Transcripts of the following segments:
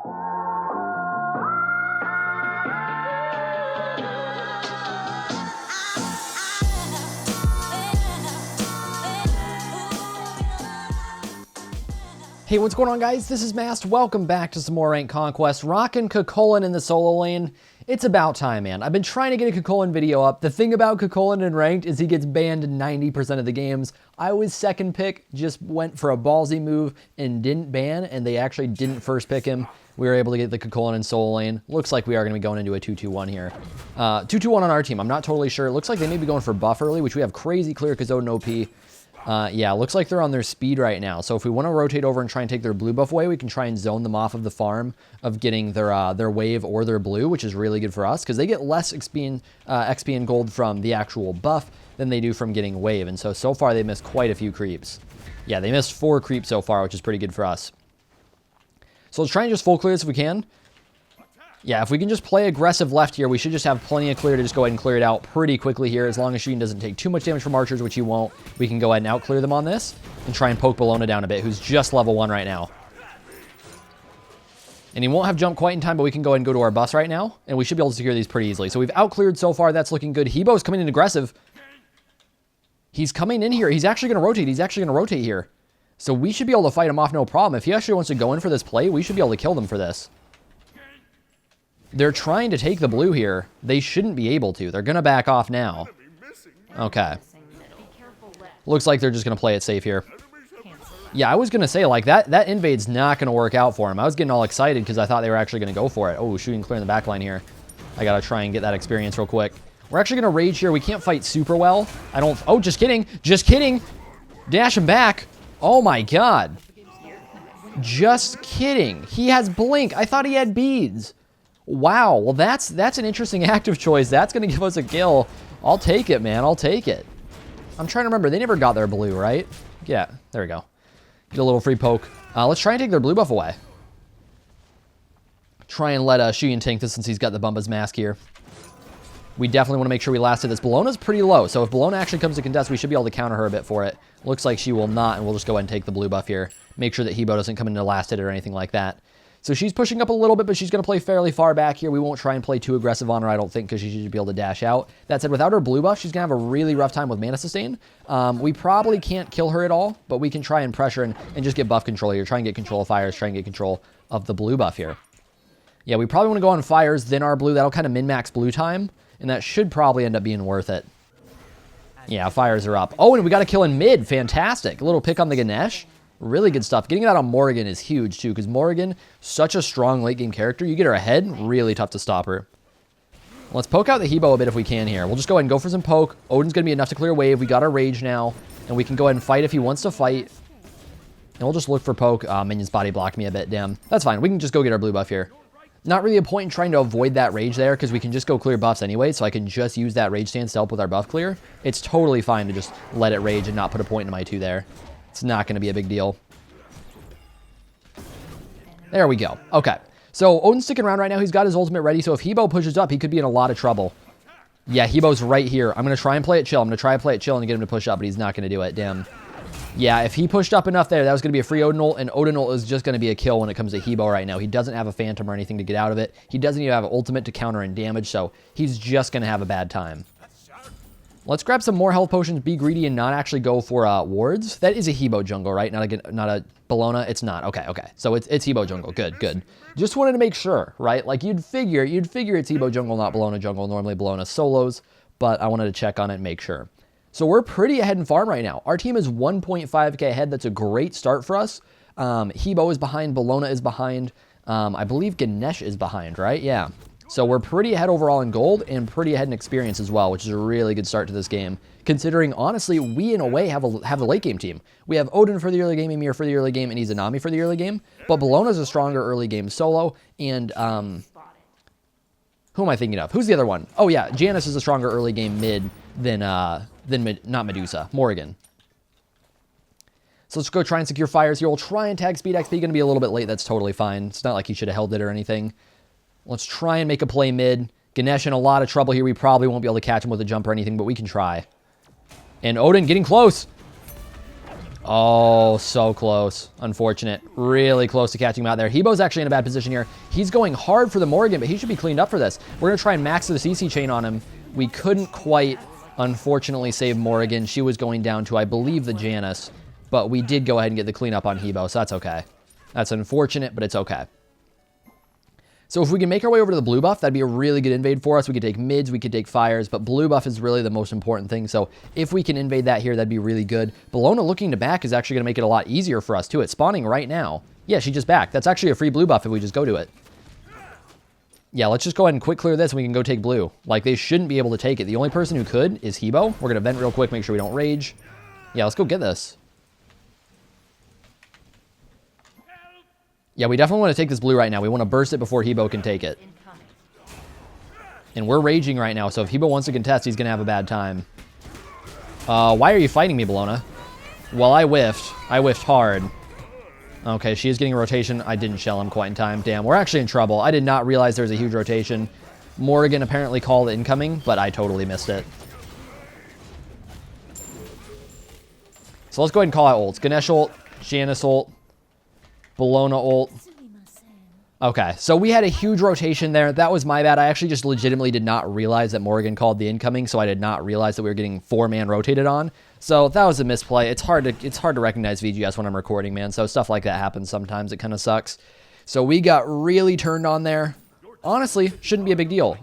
Hey, what's going on, guys? This is Mast. Welcome back to some more ranked Conquest. Rockin' Cu Chulainn in the solo lane. It's about time, man. I've been trying to get a Cu Chulainn video up. The thing about Cu Chulainn in ranked is he gets banned 90% of the games. I was second pick, just went for a ballsy move and didn't ban, and they actually didn't first pick him. We were able to get the Cu Chulainn in solo lane. Looks like we are going to be going into a 2-2-1 here. 2-2-1 on our team. I'm not totally sure. It looks like they may be going for buff early, which we have crazy clear because Odin OP. Yeah, looks like they're on their speed right now. So if we want to rotate over and try and take their blue buff away, we can try and zone them off of the farm of getting their wave or their blue, which is really good for us because they get less XP and gold from the actual buff than they do from getting wave. And so far they missed quite a few creeps. Yeah, they missed 4 creeps so far, which is pretty good for us. So let's try and just full clear this if we can. Yeah, if we can just play aggressive left here, we should just have plenty of clear to just go ahead and clear it out pretty quickly here. As long as Chulainn doesn't take too much damage from archers, which he won't, we can go ahead and out-clear them on this and try and poke Bellona down a bit, who's just level 1 right now. And he won't have jump quite in time, but we can go ahead and go to our bus right now, and we should be able to secure these pretty easily. So we've out-cleared so far. That's looking good. Hebo's coming in aggressive. He's coming in here. He's actually going to rotate. He's actually going to rotate here. So we should be able to fight him off no problem. If he actually wants to go in for this play, we should be able to kill them for this. They're trying to take the blue here. They shouldn't be able to. They're going to back off now. Okay. Looks like they're just going to play it safe here. Yeah, I was going to say, like, that invade's not going to work out for him. I was getting all excited because I thought they were actually going to go for it. Oh, shooting clear in the back line here. I got to try and get that experience real quick. We're actually going to rage here. We can't fight super well. I don't... Oh, just kidding. Just kidding. Dash him back. Oh, my God. Just kidding. He has blink. I thought he had beads. Wow, well that's an interesting active choice. That's going to give us a kill. I'll take it, man. I'll take it. I'm trying to remember. They never got their blue, right? Yeah, there we go. Get a little free poke. Let's try and take their blue buff away. Try and let Chulainn tank this since he's got the Bumba's mask here. We definitely want to make sure we last it. This Bellona's pretty low, so if Bellona actually comes to contest, we should be able to counter her a bit for it. Looks like she will not, and we'll just go ahead and take the blue buff here. Make sure that Hebo doesn't come into last hit or anything like that. So she's pushing up a little bit, but she's going to play fairly far back here. We won't try and play too aggressive on her, I don't think, because she should be able to dash out. That said, without her blue buff, she's going to have a really rough time with mana sustain. We probably can't kill her at all, but we can try and pressure and just get buff control here. Try and get control of fires, try and get control of the blue buff here. Yeah, we probably want to go on fires, then our blue. That'll kind of min-max blue time, and that should probably end up being worth it. Yeah, fires are up. Oh, and we got a kill in mid. Fantastic. A little pick on the Ganesh. Really good stuff. Getting that on Morrigan is huge, too, because Morrigan, such a strong late-game character. You get her ahead, really tough to stop her. Let's poke out the Hebo a bit if we can here. We'll just go ahead and go for some poke. Odin's going to be enough to clear wave. We got our rage now, and we can go ahead and fight if he wants to fight. And we'll just look for poke. Minion's body blocked me a bit, damn. That's fine. We can just go get our blue buff here. Not really a point in trying to avoid that rage there, because we can just go clear buffs anyway, so I can just use that rage stance to help with our buff clear. It's totally fine to just let it rage and not put a point into my 2 there. It's not going to be a big deal. There we go. Okay. So Odin's sticking around right now. He's got his ultimate ready. So if Hebo pushes up, he could be in a lot of trouble. Yeah, Hebo's right here. I'm going to try and play it chill. I'm going to try and play it chill and get him to push up, but he's not going to do it. Damn. Yeah, if he pushed up enough there, that was going to be a free Odin ult, and Odin ult is just going to be a kill when it comes to Hebo right now. He doesn't have a Phantom or anything to get out of it. He doesn't even have an ultimate to counter and damage, so he's just going to have a bad time. Let's grab some more health potions, be greedy, and not actually go for wards. That is a Hebo jungle, right? Not a Bellona. It's not. Okay. So it's Hebo jungle. Good. Just wanted to make sure, right? Like you'd figure it's Hebo jungle, not Bellona jungle. Normally Bellona solos, but I wanted to check on it and make sure. So we're pretty ahead in farm right now. Our team is 1.5k ahead. That's a great start for us. Hebo is behind. Bellona is behind. I believe Ganesh is behind, right? Yeah. So we're pretty ahead overall in gold and pretty ahead in experience as well, which is a really good start to this game, considering, honestly, we, in a way, have a late game team. We have Odin for the early game, Ymir for the early game, and Izanami for the early game, but Bellona's a stronger early game solo, and, who am I thinking of? Who's the other one? Oh, yeah, Janus is a stronger early game mid than not Medusa, Morrigan. So let's go try and secure fires here. We'll try and tag speed XP, going to be a little bit late, that's totally fine. It's not like he should have held it or anything. Let's try and make a play mid. Ganesh in a lot of trouble here. We probably won't be able to catch him with a jump or anything, but we can try. And Odin getting close. Oh, so close. Unfortunate. Really close to catching him out there. Hebo's actually in a bad position here. He's going hard for the Morrigan, but he should be cleaned up for this. We're going to try and max the CC chain on him. We couldn't quite, unfortunately, save Morrigan. She was going down to, I believe, the Janus. But we did go ahead and get the cleanup on Hebo, so that's okay. That's unfortunate, but it's okay. So if we can make our way over to the blue buff, that'd be a really good invade for us. We could take mids, we could take fires, but blue buff is really the most important thing. So if we can invade that here, that'd be really good. Bellona looking to back is actually going to make it a lot easier for us, too. It's spawning right now. Yeah, she just backed. That's actually a free blue buff if we just go to it. Yeah, let's just go ahead and quick clear this and we can go take blue. Like, they shouldn't be able to take it. The only person who could is Hebo. We're going to vent real quick, make sure we don't rage. Yeah, let's go get this. Yeah, we definitely want to take this blue right now. We want to burst it before Hebo can take it. And we're raging right now, so if Hebo wants to contest, he's going to have a bad time. Why are you fighting me, Bellona? Well, I whiffed. I whiffed hard. Okay, she is getting a rotation. I didn't shell him quite in time. Damn, we're actually in trouble. I did not realize there was a huge rotation. Morrigan apparently called incoming, but I totally missed it. So let's go ahead and call out ults. Ganesh ult, Janus ult, Bellona ult. Okay, so we had a huge rotation there. That was my bad. I actually just legitimately did not realize that Morrigan called the incoming, so I did not realize that we were getting 4-man rotated on. So that was a misplay. It's hard to recognize VGS when I'm recording, man. So stuff like that happens sometimes. It kind of sucks. So we got really turned on there. Honestly, shouldn't be a big deal.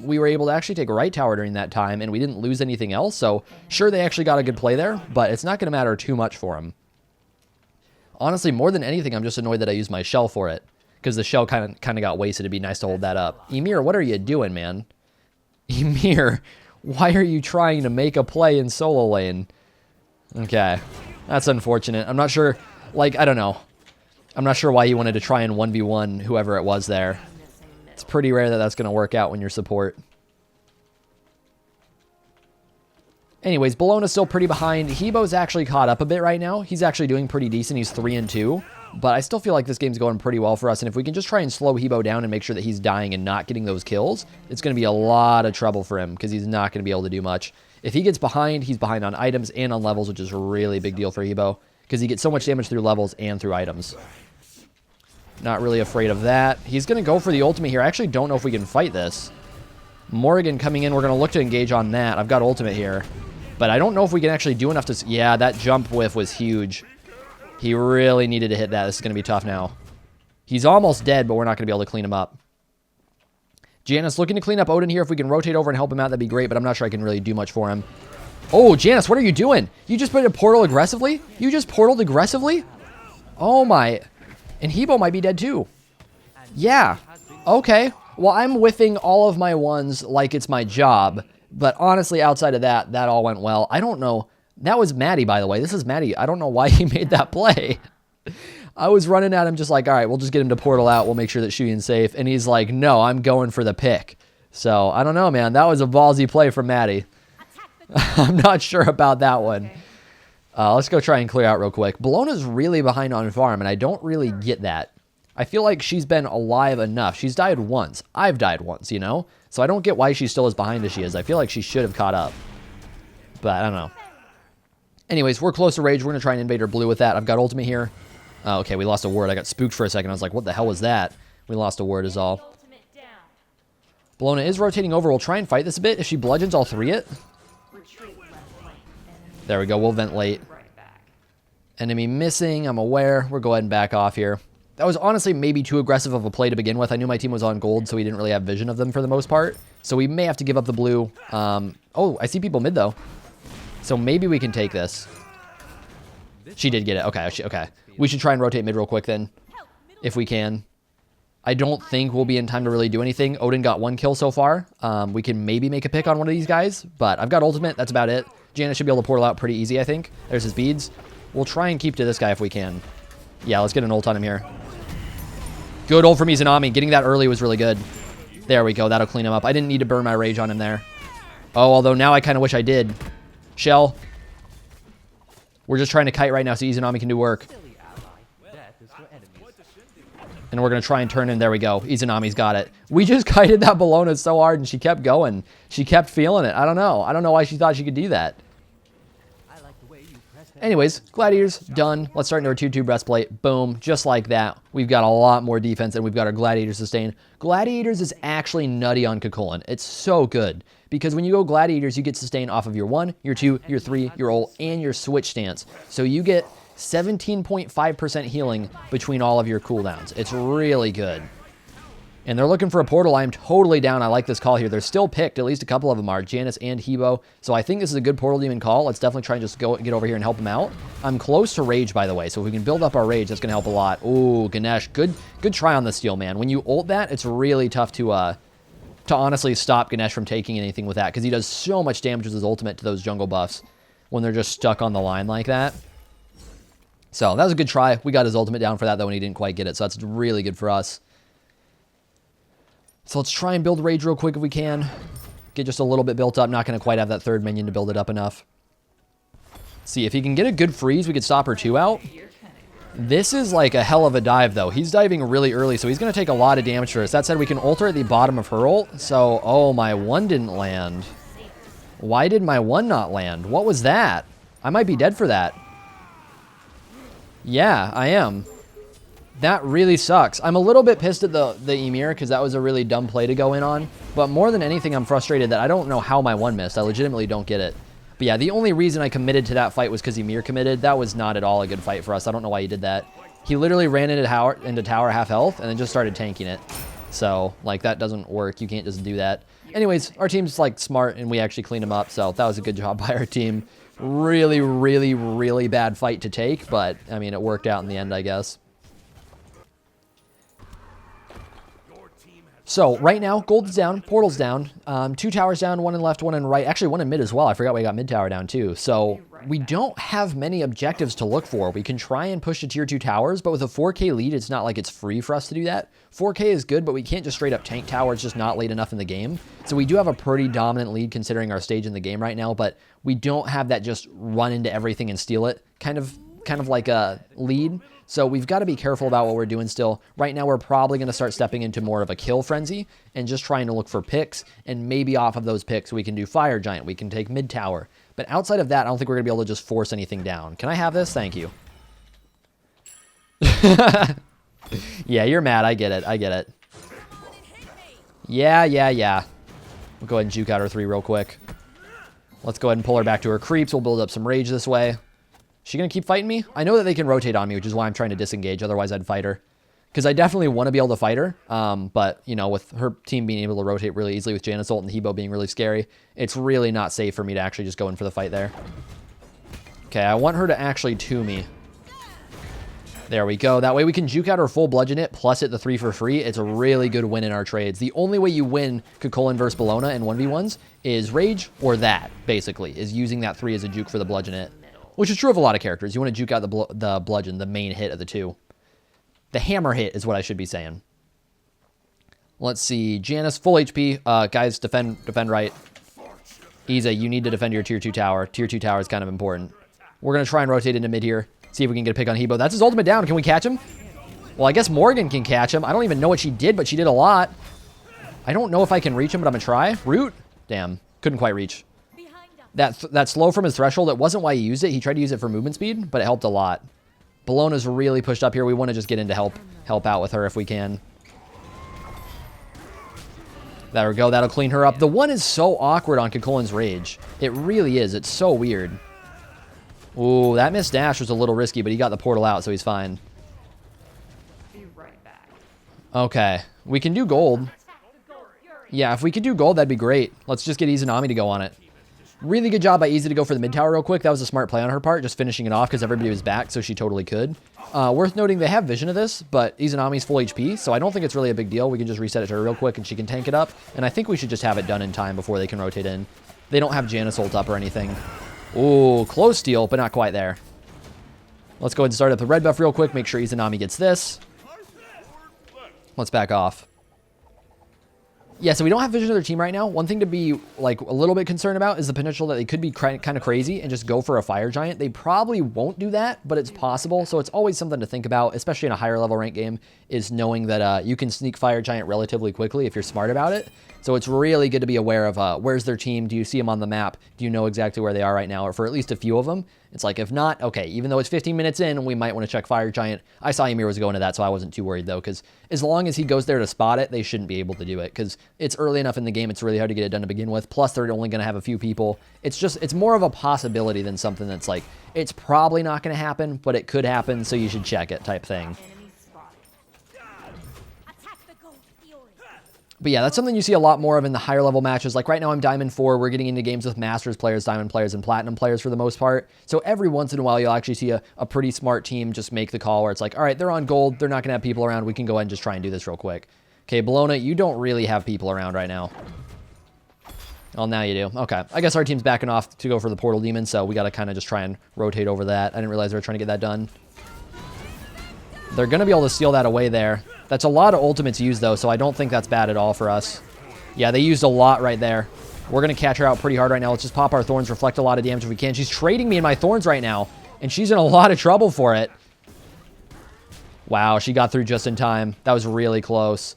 We were able to actually take a right tower during that time, and we didn't lose anything else. So sure, they actually got a good play there, but it's not going to matter too much for them. Honestly, more than anything, I'm just annoyed that I used my shell for it, because the shell kind of got wasted. It'd be nice to hold that up. Ymir, what are you doing, man? Ymir, why are you trying to make a play in solo lane? Okay, that's unfortunate. I'm not sure, like, I don't know. I'm not sure why you wanted to try and 1v1 whoever it was there. It's pretty rare that that's going to work out when you're support. Anyways, Bellona's still pretty behind. Hebo's actually caught up a bit right now. He's actually doing pretty decent. He's 3-2. But I still feel like this game's going pretty well for us. And if we can just try and slow Hebo down and make sure that he's dying and not getting those kills, it's going to be a lot of trouble for him because he's not going to be able to do much. If he gets behind, he's behind on items and on levels, which is a really big deal for Hebo because he gets so much damage through levels and through items. Not really afraid of that. He's going to go for the ultimate here. I actually don't know if we can fight this. Morrigan coming in. We're going to look to engage on that. I've got ultimate here. But I don't know if we can actually do enough to... Yeah, that jump whiff was huge. He really needed to hit that. This is going to be tough now. He's almost dead, but we're not going to be able to clean him up. Janus looking to clean up Odin here. If we can rotate over and help him out, that'd be great, but I'm not sure I can really do much for him. Oh, Janus, what are you doing? You just put a portal aggressively? You just portaled aggressively? Oh, my... And Hebo might be dead, too. Yeah. Okay. Well, I'm whiffing all of my ones like it's my job. But honestly, outside of that, that all went well. I don't know. That was Maddie, by the way. This is Maddie. I don't know why he made that play. I was running at him just like, all right, we'll just get him to portal out. We'll make sure that Shuyan's safe. And he's like, no, I'm going for the pick. So, I don't know, man. That was a ballsy play from Maddie. I'm not sure about that one. Let's go try and clear out real quick. Bellona's really behind on farm, and I don't really get that. I feel like she's been alive enough. She's died once. I've died once, you know? So I don't get why she's still as behind as she is. I feel like she should have caught up. But I don't know. Anyways, we're close to rage. We're going to try and invade her blue with that. I've got ultimate here. Oh, okay, we lost a ward. I got spooked for a second. I was like, what the hell was that? We lost a ward is all. Bellona is rotating over. We'll try and fight this a bit. If she bludgeons, I'll 3 it. There we go. We'll vent late. Enemy missing. I'm aware. We'll go ahead and back off here. That was honestly maybe too aggressive of a play to begin with. I knew my team was on gold, so we didn't really have vision of them for the most part. So we may have to give up the blue. Oh, I see people mid, though. So maybe we can take this. She did get it. Okay, okay. We should try and rotate mid real quick then, if we can. I don't think we'll be in time to really do anything. Odin got 1 kill so far. We can maybe make a pick on one of these guys, but I've got ultimate. That's about it. Janus should be able to portal out pretty easy, I think. There's his beads. We'll try and keep to this guy if we can. Yeah, let's get an ult on him here. Good ult from Izanami. Getting that early was really good. There we go. That'll clean him up. I didn't need to burn my rage on him there. Oh, although now I kind of wish I did. Shell. We're just trying to kite right now so Izanami can do work. And we're going to try and turn in. There we go. Izanami's got it. We just kited that Bellona so hard and she kept going. She kept feeling it. I don't know. I don't know why she thought she could do that. Anyways, Gladiators, done. Let's start into our 2-2 breastplate. Boom, just like that. We've got a lot more defense, and we've got our Gladiator sustain. Gladiators is actually nutty on Cu Chulainn. It's so good, because when you go Gladiators, you get sustain off of your 1, your 2, your 3, your ult, and your switch stance. So you get 17.5% healing between all of your cooldowns. It's really good. And they're looking for a portal. I'm totally down. I like this call here. They're still picked. At least a couple of them are. Janice and Hebo. So I think this is a good portal demon call. Let's definitely try and just get over here and help them out. I'm close to rage, by the way. So if we can build up our rage, that's going to help a lot. Ooh, Ganesh. Good try on the steal, man. When you ult that, it's really tough to honestly stop Ganesh from taking anything with that, because he does so much damage with his ultimate to those jungle buffs when they're just stuck on the line like that. So that was a good try. We got his ultimate down for that, though, and he didn't quite get it. So that's really good for us. So let's try and build rage real quick if we can. Get just a little bit built up. Not going to quite have that third minion to build it up enough. See, if he can get a good freeze, we could stop her 2 out. This is like a hell of a dive, though. He's diving really early, so he's going to take a lot of damage for us. That said, we can ult her at the bottom of her ult. So, oh, my 1 didn't land. Why did my 1 not land? What was that? I might be dead for that. Yeah, I am. That really sucks. I'm a little bit pissed at the Ymir, because that was a really dumb play to go in on. But more than anything, I'm frustrated that I don't know how my 1 missed. I legitimately don't get it. But yeah, the only reason I committed to that fight was because Ymir committed. That was not at all a good fight for us. I don't know why he did that. He literally ran into tower half health and then just started tanking it. So, like, that doesn't work. You can't just do that. Anyways, our team's, like, smart, and we actually cleaned him up. So that was a good job by our team. Really, really, really bad fight to take. But, I mean, it worked out in the end, I guess. So, right now, gold is down, portal's down, 2 towers down, 1 in left, 1 in right, actually 1 in mid as well. I forgot we got mid tower down too. So, we don't have many objectives to look for. We can try and push to tier 2 towers, but with a 4K lead, it's not like it's free for us to do that. 4K is good, but we can't just straight up tank tower. It's just not late enough in the game. So, we do have a pretty dominant lead considering our stage in the game right now, but we don't have that just run into everything and steal it kind of like a lead. So we've got to be careful about what we're doing still. Right now, we're probably going to start stepping into more of a kill frenzy and just trying to look for picks. And maybe off of those picks, we can do Fire Giant. We can take mid tower. But outside of that, I don't think we're going to be able to just force anything down. Can I have this? Thank you. Yeah, you're mad. I get it. I get it. Yeah. We'll go ahead and juke out our 3 real quick. Let's go ahead and pull her back to her creeps. We'll build up some rage this way. She gonna keep fighting me? I know that they can rotate on me, which is why I'm trying to disengage. Otherwise, I'd fight her. Because I definitely want to be able to fight her. But, you know, with her team being able to rotate really easily with Janice ult and Hebo being really scary, it's really not safe for me to actually just go in for the fight there. Okay, I want her to actually 2 me. There we go. That way we can juke out her full bludgeon it, plus hit the 3 for free. It's a really good win in our trades. The only way you win Cu Chulainn versus Bellona in 1v1s is rage or that, basically, is using that 3 as a juke for the bludgeon it. Which is true of a lot of characters. You want to juke out the bludgeon, the main hit of the 2. The hammer hit is what I should be saying. Let's see. Janice, full HP. Guys, defend right. Iza, you need to defend your tier 2 tower. Tier 2 tower is kind of important. We're going to try and rotate into mid here. See if we can get a pick on Hebo. That's his ultimate down. Can we catch him? Well, I guess Morgan can catch him. I don't even know what she did, but she did a lot. I don't know if I can reach him, but I'm going to try. Root? Damn. Couldn't quite reach. That slow from his threshold, it wasn't why he used it. He tried to use it for movement speed, but it helped a lot. Bellona's really pushed up here. We want to just get in to help out with her if we can. There we go. That'll clean her up. The 1 is so awkward on Cu Chulainn's rage. It really is. It's so weird. Ooh, that missed dash was a little risky, but he got the portal out, so he's fine. Be right back. Okay. We can do gold. Yeah, if we could do gold, that'd be great. Let's just get Izanami to go on it. Really good job by Izzy to go for the mid tower real quick. That was a smart play on her part, just finishing it off because everybody was back, so she totally could. Worth noting, they have vision of this, but Izanami's full HP, so I don't think it's really a big deal. We can just reset it to her real quick, and she can tank it up. And I think we should just have it done in time before they can rotate in. They don't have Janice ult up or anything. Ooh, close steal, but not quite there. Let's go ahead and start up the red buff real quick. Make sure Izanami gets this. Let's back off. Yeah, so we don't have vision of their team right now. One thing to be like a little bit concerned about is the potential that they could be kind of crazy and just go for a fire giant. They probably won't do that, but it's possible. So it's always something to think about, especially in a higher level rank game, is knowing that you can sneak fire giant relatively quickly if you're smart about it. So it's really good to be aware of where's their team. Do you see them on the map? Do you know exactly where they are right now? Or for at least a few of them. It's like, if not, okay, even though it's 15 minutes in, we might want to check Fire Giant. I saw Ymir was going to that, so I wasn't too worried, though, because as long as he goes there to spot it, they shouldn't be able to do it, because it's early enough in the game, it's really hard to get it done to begin with, plus they're only going to have a few people. It's more of a possibility than something that's like, it's probably not going to happen, but it could happen, so you should check it type thing. But yeah, that's something you see a lot more of in the higher level matches. Like right now I'm Diamond 4. We're getting into games with Masters players, Diamond players, and Platinum players for the most part. So every once in a while, you'll actually see a pretty smart team just make the call where it's like, all right, they're on gold. They're not going to have people around. We can go ahead and just try and do this real quick. Okay, Bologna, you don't really have people around right now. Well, now you do. Okay. I guess our team's backing off to go for the Portal Demon, so we got to kind of just try and rotate over that. I didn't realize they were trying to get that done. They're going to be able to steal that away there. That's a lot of ultimates used, though, so I don't think that's bad at all for us. Yeah, they used a lot right there. We're going to catch her out pretty hard right now. Let's just pop our Thorns, reflect a lot of damage if we can. She's trading me in my Thorns right now, and she's in a lot of trouble for it. Wow, she got through just in time. That was really close.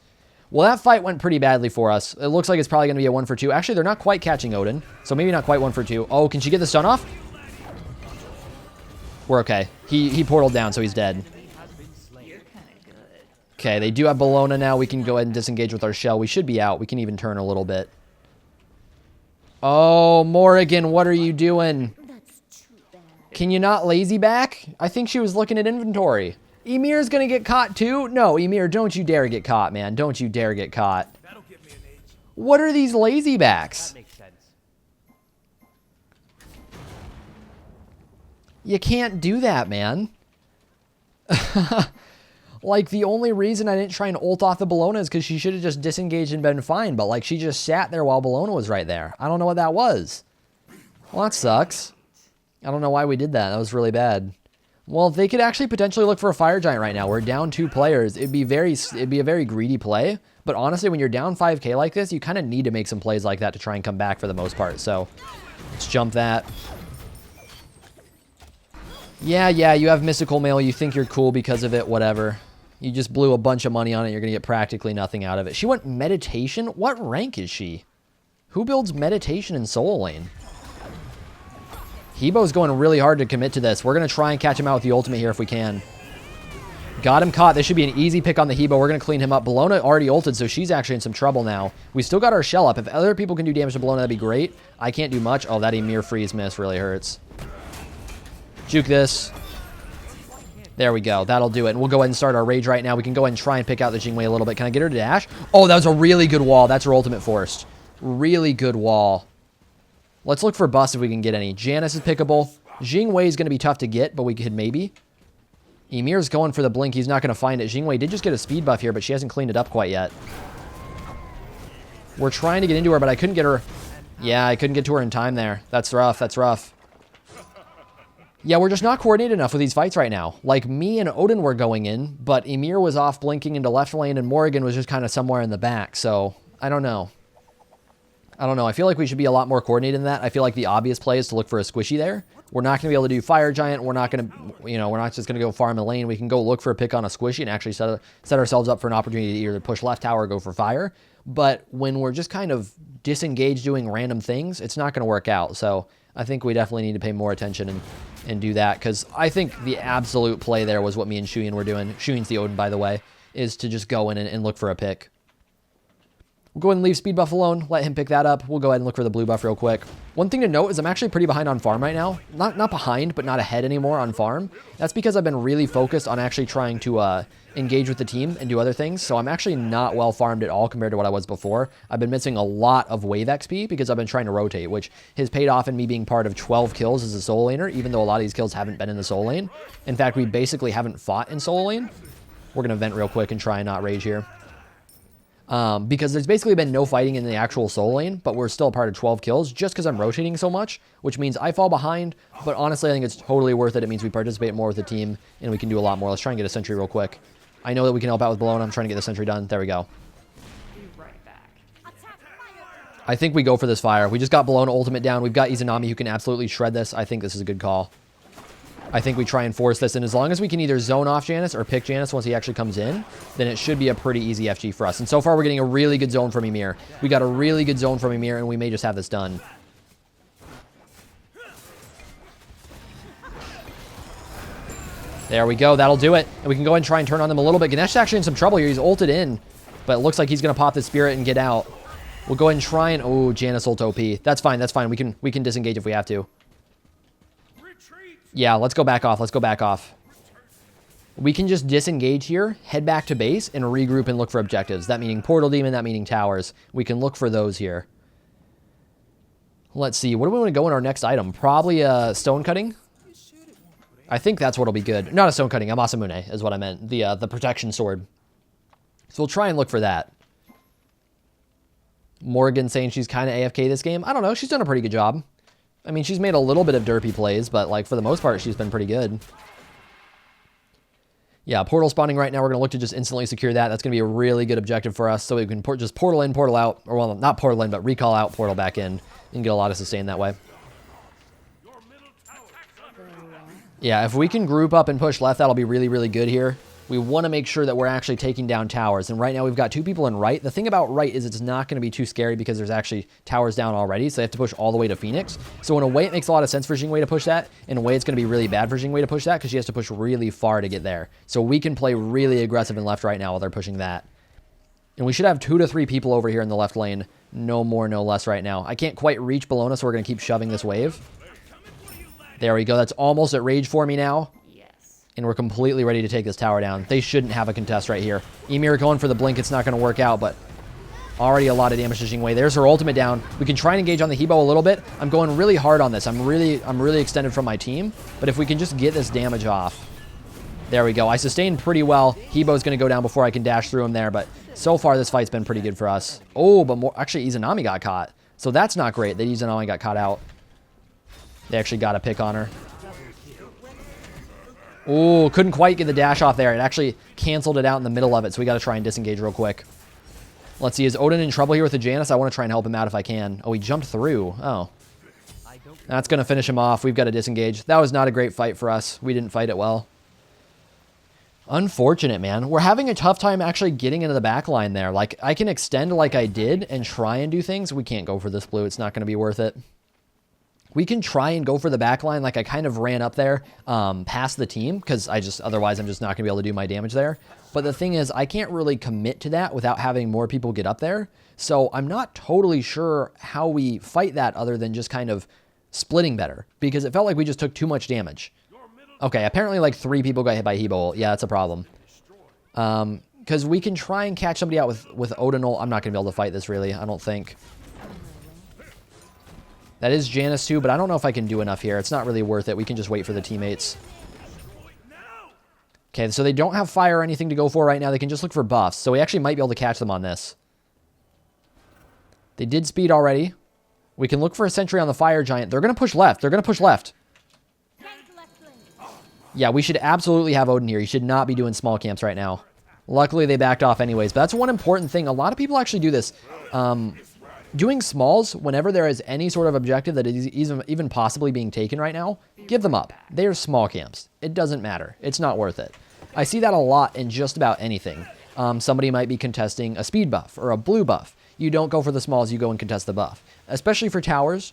Well, that fight went pretty badly for us. It looks like it's probably going to be a 1 for 2. Actually, they're not quite catching Odin, so maybe not quite 1 for 2. Oh, can she get the stun off? We're okay. He portaled down, so he's dead. Okay, they do have Bologna now. We can go ahead and disengage with our shell. We should be out. We can even turn a little bit. Oh, Morrigan, what are you doing? Can you not lazy back? I think she was looking at inventory. Ymir's gonna get caught too? No, Ymir, don't you dare get caught, man. Don't you dare get caught. What are these lazy backs? You can't do that, man. Like, the only reason I didn't try and ult off the Bologna is because she should have just disengaged and been fine. But, like, she just sat there while Bologna was right there. I don't know what that was. Well, that sucks. I don't know why we did that. That was really bad. Well, they could actually potentially look for a Fire Giant right now. We're down 2 players. It'd be a very greedy play. But honestly, when you're down 5k like this, you kind of need to make some plays like that to try and come back for the most part. So, let's jump that. Yeah, you have Mystical Mail. You think you're cool because of it. Whatever. You just blew a bunch of money on it. You're going to get practically nothing out of it. She went Meditation? What rank is she? Who builds Meditation in Solo Lane? Hebo's going really hard to commit to this. We're going to try and catch him out with the ultimate here if we can. Got him caught. This should be an easy pick on the Hebo. We're going to clean him up. Bologna already ulted, so she's actually in some trouble now. We still got our shell up. If other people can do damage to Bologna, that'd be great. I can't do much. Oh, that Ymir freeze miss really hurts. Juke this. There we go. That'll do it. And we'll go ahead and start our rage right now. We can go ahead and try and pick out the Jingwei a little bit. Can I get her to dash? Oh, that was a really good wall. That's her ultimate forced. Really good wall. Let's look for busts if we can get any. Janice is pickable. Jingwei is going to be tough to get, but we could maybe. Ymir's going for the blink. He's not going to find it. Jingwei did just get a speed buff here, but she hasn't cleaned it up quite yet. We're trying to get into her, but I couldn't get her. Yeah, I couldn't get to her in time there. That's rough. That's rough. Yeah, we're just not coordinated enough with these fights right now. Like, me and Odin were going in, but Ymir was off blinking into left lane, and Morrigan was just kind of somewhere in the back. So, I don't know. I feel like we should be a lot more coordinated in that. I feel like the obvious play is to look for a squishy there. We're not going to be able to do Fire Giant. We're not going to, we're not just going to go farm a lane. We can go look for a pick on a squishy and actually set ourselves up for an opportunity to either push left tower or go for fire. But when we're just kind of disengaged doing random things, it's not going to work out. So I think we definitely need to pay more attention and do that, because I think the absolute play there was what me and Shuyin were doing. Shuyin's the Odin, by the way, is to just go in and look for a pick. We'll go ahead and leave speed buff alone, let him pick that up. We'll go ahead and look for the blue buff real quick. One thing to note is I'm actually pretty behind on farm right now. Not behind, but not ahead anymore on farm. That's because I've been really focused on actually trying to engage with the team and do other things. So I'm actually not well farmed at all compared to what I was before. I've been missing a lot of wave XP because I've been trying to rotate, which has paid off in me being part of 12 kills as a solo laner, even though a lot of these kills haven't been in the solo lane. In fact, we basically haven't fought in solo lane. We're going to vent real quick and try and not rage here. Because there's basically been no fighting in the actual solo lane, but we're still a part of 12 kills just because I'm rotating so much, which means I fall behind, but honestly I think it's totally worth it. It means we participate more with the team and we can do a lot more. Let's try and get a sentry real quick. I know that we can help out with Bologna. I'm trying to get the sentry done. There we go. I think we go for this fire. We just got Bologna ultimate down. We've got Izanami who can absolutely shred this. I think this is a good call. I think we try and force this, and as long as we can either zone off Janus or pick Janus once he actually comes in, then it should be a pretty easy FG for us. And so far, we're getting a really good zone from Ymir. We got a really good zone from Ymir, and we may just have this done. There we go. That'll do it. And we can go ahead and try and turn on them a little bit. Ganesh's actually in some trouble here. He's ulted in, but it looks like he's going to pop the Spirit and get out. We'll go ahead and try and... Oh, Janus ult OP. That's fine. That's fine. We can disengage if we have to. Yeah, let's go back off. Let's go back off. We can just disengage here, head back to base, and regroup and look for objectives. That meaning Portal Demon, that meaning towers. We can look for those here. Let's see. What do we want to go in our next item? Probably a stone cutting? I think that's what'll be good. Not a stone cutting. A Masamune is what I meant. The protection sword. So we'll try and look for that. Morgan saying she's kind of AFK this game. I don't know. She's done a pretty good job. I mean, she's made a little bit of derpy plays, but like for the most part, she's been pretty good. Yeah, portal spawning right now. We're going to look to just instantly secure that. That's going to be a really good objective for us. So we can just portal in, portal out. Or, well, not portal in, but recall out, portal back in. And get a lot of sustain that way. Yeah, if we can group up and push left, that'll be really, really good here. We want to make sure that we're actually taking down towers. And right now we've got 2 people in right. The thing about right is it's not going to be too scary because there's actually towers down already. So they have to push all the way to Phoenix. So in a way, it makes a lot of sense for Jingwei to push that. In a way, it's going to be really bad for Jingwei to push that because she has to push really far to get there. So we can play really aggressive in left right now while they're pushing that. And we should have 2 to 3 people over here in the left lane. No more, no less right now. I can't quite reach Bologna, so we're going to keep shoving this wave. There we go. That's almost at rage for me now. And we're completely ready to take this tower down. They shouldn't have a contest right here. Ymir going for the blink. It's not going to work out, but already a lot of damage to Jingwei. There's her ultimate down. We can try and engage on the Hebo a little bit. I'm going really hard on this. I'm really extended from my team. But if we can just get this damage off. There we go. I sustained pretty well. Hebo's going to go down before I can dash through him there. But so far, this fight's been pretty good for us. Oh, but more... Actually, Izanami got caught. So that's not great that Izanami got caught out. They actually got a pick on her. Oh, couldn't quite get the dash off there. It actually canceled it out in the middle of it, so we got to try and disengage real quick. Let's see, is Odin in trouble here with the Janus? I want to try and help him out if I can. Oh, he jumped through. Oh. That's going to finish him off. We've got to disengage. That was not a great fight for us. We didn't fight it well. Unfortunate, man. We're having a tough time actually getting into the back line there. Like, I can extend like I did and try and do things. We can't go for this blue. It's not going to be worth it. We can try and go for the back line. Like I kind of ran up there past the team because otherwise I'm just not going to be able to do my damage there. But the thing is, I can't really commit to that without having more people get up there. So I'm not totally sure how we fight that other than just kind of splitting better because it felt like we just took too much damage. Okay, apparently like 3 people got hit by Hebo. Yeah, that's a problem. Because we can try and catch somebody out with Odinol. I'm not going to be able to fight this really, I don't think. That is Janus too, but I don't know if I can do enough here. It's not really worth it. We can just wait for the teammates. Okay, so they don't have fire or anything to go for right now. They can just look for buffs. So we actually might be able to catch them on this. They did speed already. We can look for a sentry on the fire giant. They're going to push left. They're going to push left. Yeah, we should absolutely have Odin here. He should not be doing small camps right now. Luckily, they backed off anyways. But that's one important thing. A lot of people actually do this. Doing smalls, whenever there is any sort of objective that is even possibly being taken right now, give them up. They are small camps. It doesn't matter. It's not worth it. I see that a lot in just about anything. Somebody might be contesting a speed buff or a blue buff. You don't go for the smalls, you go and contest the buff. Especially for towers,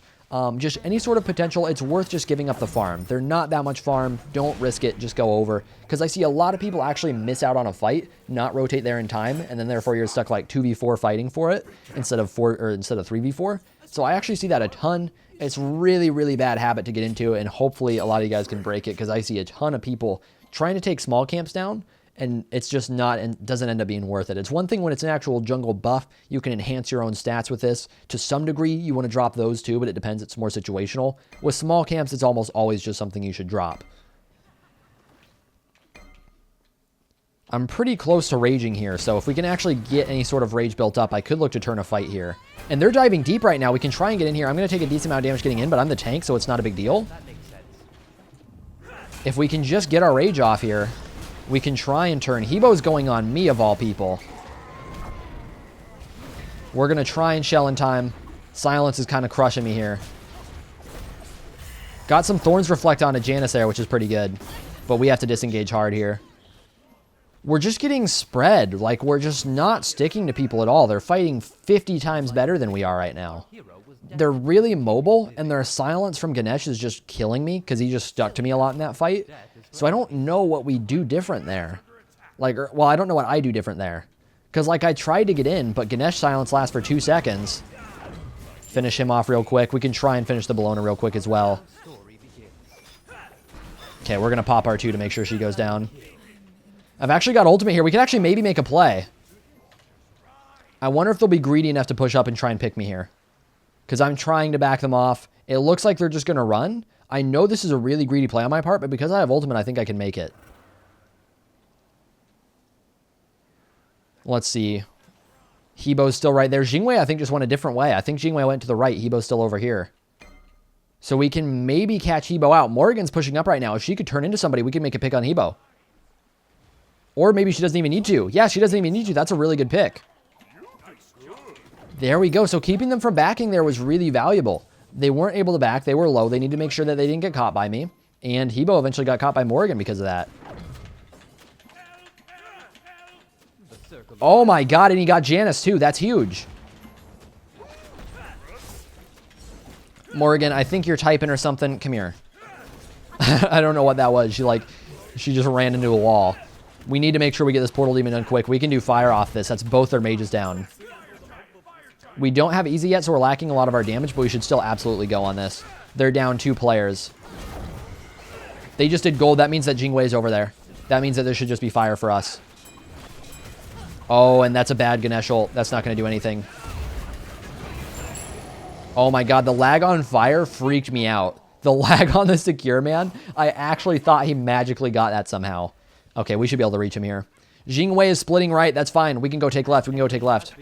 just any sort of potential, it's worth just giving up the farm. They're not that much farm. Don't risk it. Just go over. Because I see a lot of people actually miss out on a fight, not rotate there in time, and then therefore you're stuck like 2v4 fighting for it instead of 3v4. So I actually see that a ton. It's really, really bad habit to get into, and hopefully a lot of you guys can break it because I see a ton of people trying to take small camps down, and it's just not, and doesn't end up being worth it. It's one thing when it's an actual jungle buff, you can enhance your own stats with this. To some degree, you want to drop those too, but it depends. It's more situational. With small camps, it's almost always just something you should drop. I'm pretty close to raging here, so if we can actually get any sort of rage built up, I could look to turn a fight here. And they're diving deep right now. We can try and get in here. I'm going to take a decent amount of damage getting in, but I'm the tank, so it's not a big deal. If we can just get our rage off here, we can try and turn. Hebo's going on me, of all people. We're going to try and shell in time. Silence is kind of crushing me here. Got some Thorns Reflect onto Janus there, which is pretty good. But we have to disengage hard here. We're just getting spread. Like, we're just not sticking to people at all. They're fighting 50 times better than we are right now. They're really mobile, and their silence from Ganesh is just killing me because he just stuck to me a lot in that fight. So I don't know what we do different there. Like, well, I don't know what I do different there. Because, like, I tried to get in, but Ganesh silence lasts for 2 seconds. Finish him off real quick. We can try and finish the Bellona real quick as well. Okay, we're going to pop R2 to make sure she goes down. I've actually got ultimate here. We could actually maybe make a play. I wonder if they'll be greedy enough to push up and try and pick me here. Because I'm trying to back them off. It looks like they're just going to run. I know this is a really greedy play on my part, but because I have ultimate, I think I can make it. Let's see. Hebo's still right there. Jingwei, I think, just went a different way. I think Jingwei went to the right. Hebo's still over here. So we can maybe catch Hebo out. Morrigan's pushing up right now. If she could turn into somebody, we could make a pick on Hebo. Or maybe she doesn't even need to. Yeah, she doesn't even need to. That's a really good pick. There we go. So keeping them from backing there was really valuable. They weren't able to back. They were low. They needed to make sure that they didn't get caught by me. And Hebo eventually got caught by Morrigan because of that. Oh my god, and he got Janus too. That's huge. Morrigan, I think you're typing or something. Come here. I don't know what that was. She just ran into a wall. We need to make sure we get this Portal Demon done quick. We can do fire off this. That's both their mages down. We don't have easy yet, so we're lacking a lot of our damage, but we should still absolutely go on this. They're down 2 players. They just did gold. That means that Jingwei's over there. That means that there should just be fire for us. Oh, and that's a bad Ganesh ult. That's not going to do anything. Oh my god, the lag on fire freaked me out. The lag on the secure man, I actually thought he magically got that somehow. Okay, we should be able to reach him here. Jingwei is splitting right. That's fine. We can go take left. We can go take left.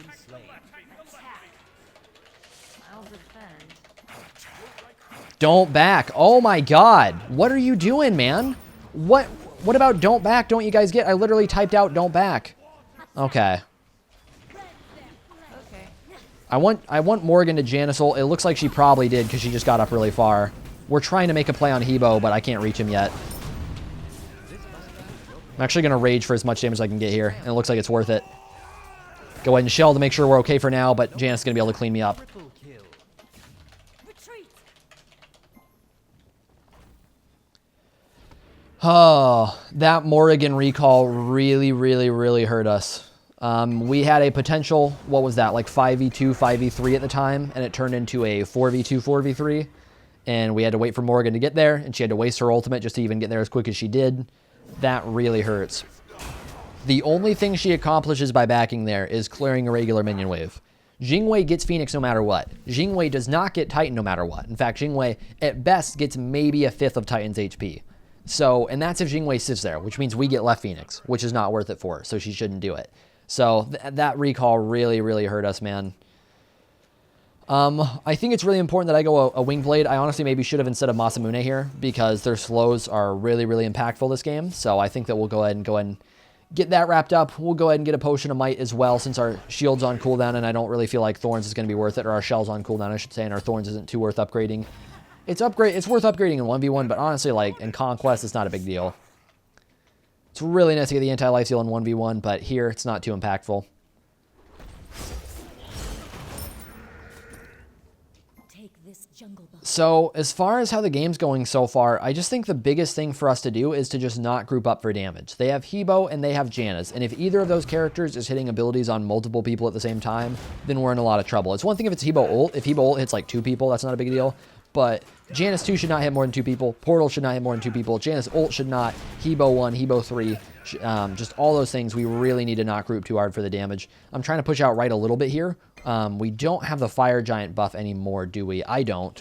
Don't back. Oh my god. What are you doing, man? What about don't back? Don't you guys get? I literally typed out don't back. Okay. I want Morgan to Janus ult. It looks like she probably did because she just got up really far. We're trying to make a play on Hebo, but I can't reach him yet. I'm actually going to rage for as much damage as I can get here, and it looks like it's worth it. Go ahead and shell to make sure we're okay for now, but Janus is going to be able to clean me up. Oh, that Morrigan recall really, really, really hurt us. We had a potential, what was that, like 5v2, 5v3 at the time, and it turned into a 4v2, 4v3, and we had to wait for Morrigan to get there, and she had to waste her ultimate just to even get there as quick as she did. That really hurts. The only thing she accomplishes by backing there is clearing a regular minion wave. Jingwei gets Phoenix no matter what. Jingwei does not get Titan no matter what. In fact, Jingwei, at best, gets maybe a 5th of Titan's HP. So, and that's if Jingwei sits there, which means we get left Phoenix, which is not worth it for her, so she shouldn't do it. So, that recall really, really hurt us, man. I think it's really important that I go a Wing Blade. I honestly maybe should have instead of Masamune here, because their slows are really, really impactful this game. So, I think that we'll go ahead and get that wrapped up. We'll go ahead and get a Potion of Might as well, since our shield's on cooldown, and I don't really feel like Thorns is going to be worth it, or our shell's on cooldown, I should say, and our Thorns isn't too worth upgrading. It's worth upgrading in 1v1, but honestly, like, in Conquest, it's not a big deal. It's really nice to get the anti-life steal in 1v1, but here, it's not too impactful. So, as far as how the game's going so far, I just think the biggest thing for us to do is to just not group up for damage. They have Hebo and they have Janus, and if either of those characters is hitting abilities on multiple people at the same time, then we're in a lot of trouble. It's one thing if it's Hebo ult. If Hebo ult hits like 2 people, that's not a big deal. But Janus 2 should not hit more than 2 people. Portal should not hit more than 2 people. Janus ult should not. Hebo 1, Hebo 3. Just all those things, we really need to not group too hard for the damage. I'm trying to push out right a little bit here. We don't have the Fire Giant buff anymore, do we? I don't.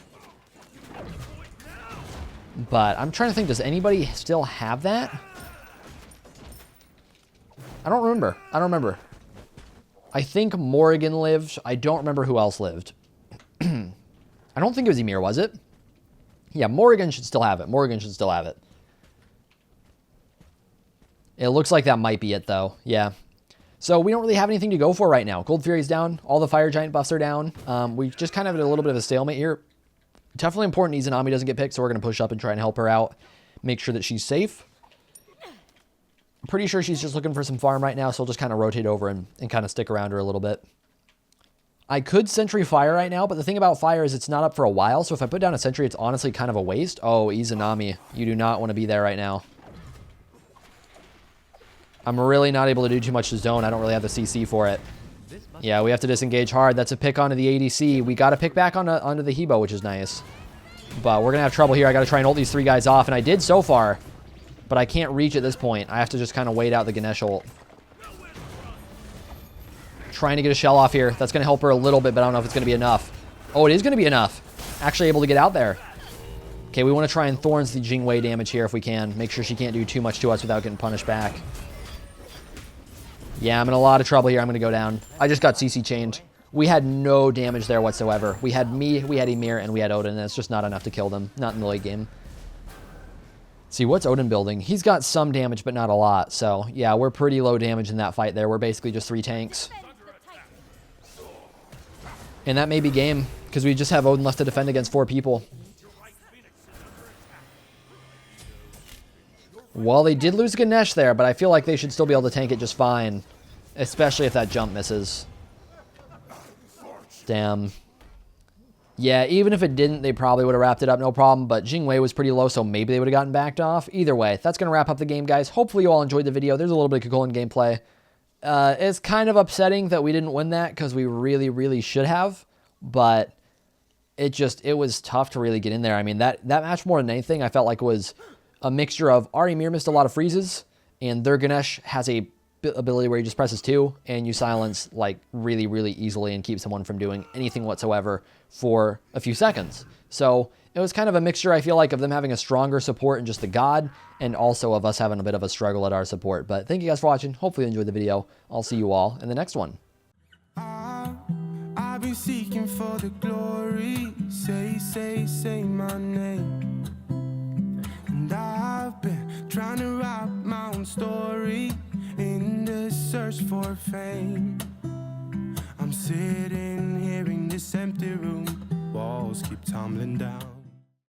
But I'm trying to think, does anybody still have that? I don't remember. I think Morrigan lived. I don't remember who else lived. I don't think it was Ymir, was it? Yeah, Morrigan should still have it. It looks like that might be it, though. Yeah. So we don't really have anything to go for right now. Gold Fury's down. All the Fire Giant buffs are down. We just kind of had a little bit of a stalemate here. Definitely important Izanami doesn't get picked, so we're going to push up and try and help her out. Make sure that she's safe. I'm pretty sure she's just looking for some farm right now, so we'll just kind of rotate over and kind of stick around her a little bit. I could Sentry Fire right now, but the thing about Fire is it's not up for a while, so if I put down a Sentry, it's honestly kind of a waste. Oh, Izanami, you do not want to be there right now. I'm really not able to do too much to zone. I don't really have the CC for it. Yeah, we have to disengage hard. That's a pick onto the ADC. We got to pick back onto the Hebo, which is nice. But we're going to have trouble here. I got to try and ult these 3 guys off, and I did so far. But I can't reach at this point. I have to just kind of wait out the Ganesh ult. Trying to get a shell off here. That's going to help her a little bit, but I don't know if it's going to be enough. Oh, it is going to be enough. Actually able to get out there. Okay, we want to try and Thorns the Jingwei damage here if we can. Make sure she can't do too much to us without getting punished back. Yeah, I'm in a lot of trouble here. I'm going to go down. I just got CC chained. We had no damage there whatsoever. We had me, we had Ymir, and we had Odin, and it's just not enough to kill them. Not in the late game. See, what's Odin building? He's got some damage, but not a lot. So, yeah, we're pretty low damage in that fight there. We're basically just 3 tanks. And that may be game, because we just have Odin left to defend against 4 people. Well, they did lose Ganesh there, but I feel like they should still be able to tank it just fine. Especially if that jump misses. Damn. Yeah, even if it didn't, they probably would have wrapped it up, no problem. But Jingwei was pretty low, so maybe they would have gotten backed off. Either way, that's going to wrap up the game, guys. Hopefully you all enjoyed the video. There's a little bit of Cu Chulainn gameplay. It's kind of upsetting that we didn't win that, because we really, really should have. But it was tough to really get in there. I mean, that match more than anything, I felt like was a mixture of our Ymir missed a lot of freezes, and their Ganesh has a ability where he just presses 2, and you silence like really, really easily and keep someone from doing anything whatsoever for a few seconds. So it was kind of a mixture, I feel like, of them having a stronger support in just the God, and also of us having a bit of a struggle at our support. But thank you guys for watching. Hopefully you enjoyed the video. I'll see you all in the next one. I've been seeking for the glory. Say my name. And I've been trying to write my own story in the search for fame. I'm sitting here in this empty room. Walls keep tumbling down.